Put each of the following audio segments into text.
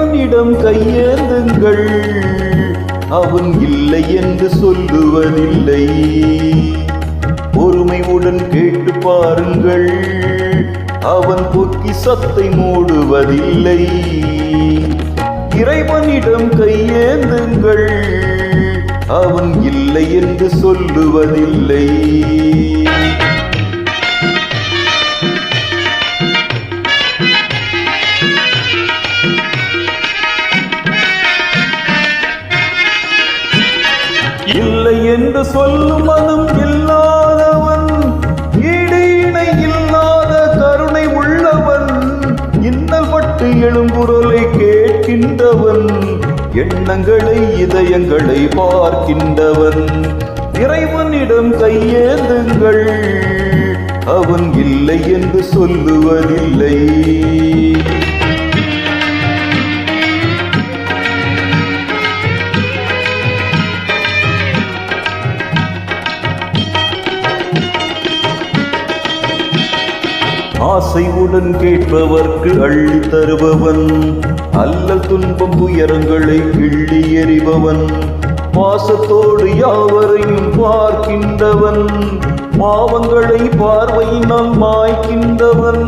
இறைவனிடம் கையேந்துங்கள், அவன் இல்லை என்று சொல்லுவதில்லை. பொறுமையுடன் கேட்டு பாருங்கள், அவன் பொக்கிஷத்தை மூடுவதில்லை. இறைவனிடம் கையேந்துங்கள், அவன் இல்லை என்று சொல்லுவதில்லை. இல்லை என்று சொல்லும் மனம் இல்லாதவன், ஈடு இணை இல்லாத கருணை உள்ளவன், இன்னல் பட்டு எழும்புரலை கேட்கின்றவன், எண்ணங்களை இதயங்களை பார்க்கின்றவன். இறைவனிடம் கையேந்துங்கள், அவன் இல்லை என்று சொல்லுவதில்லை. ஆசையுடன் கேட்பவர்க்கு அள்ளி தருபவன், அல்லல் துன்பம் துயரங்களை கிள்ளி எறிபவன், பாசத்தோடு யாவரையும் பார்க்கின்றவன், பாவங்களை பார்வையினால் மாய்க்கின்றவன்.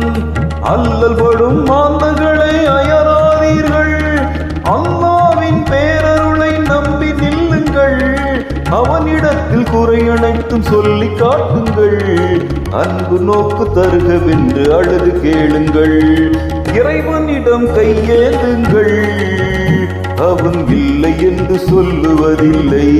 அல்லல் படும் மாந்தர்களை அயராதீர்கள், அல்லாவின் பேரருளை நம்பி நில்லுங்கள், அவனிடத்தில் குறை அனைத்தும் சொல்லி காட்டுங்கள், அன்பு நோக்கு தருகவென்று அழுது கேளுங்கள். இறைவனிடம் கையேந்துங்கள், அவன் இல்லை என்று சொல்லுவதில்லை.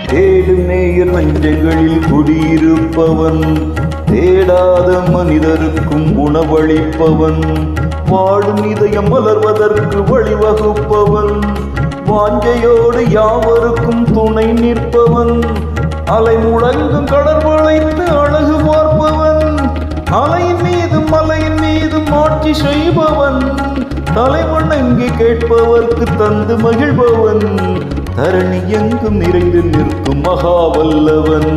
தேடும் நேயர் நெஞ்சங்களில் குடியிருப்பவன், தேடாத மனிதருக்கும் உணவளிப்பவன், வாடும் இதயம் வளர்வதற்கு வழிவகுப்பவன், வாஞ்சையோடு யாவருக்கும் துணை நிற்பவன், அலை முழங்கும் கடல் வளைத்து அழகு பார்ப்பவன், அலையின் மீதும் மலையின் மீதும் ஆட்சி செய்பவன், தலைவணங்கி கேட்பவர்க்கு தந்து மகிழ்பவன், தரணி எங்கும் நிறைந்து நிற்கும் மகாவல்லவன்.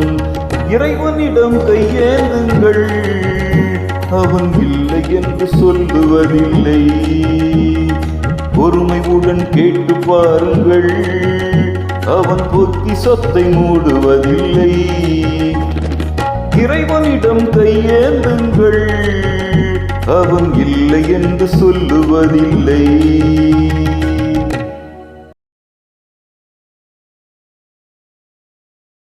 இறைவனிடம் கையேந்துங்கள், அவன் இல்லை என்று சொல்லுவதில்லை. பொறுமையுடன் கேட்டு பாருங்கள், அவன் பொக்கிஷத்தை மூடுவதில்லை. இறைவனிடம் கையேந்துங்கள், அவன் இல்லை என்று சொல்லுவதில்லை.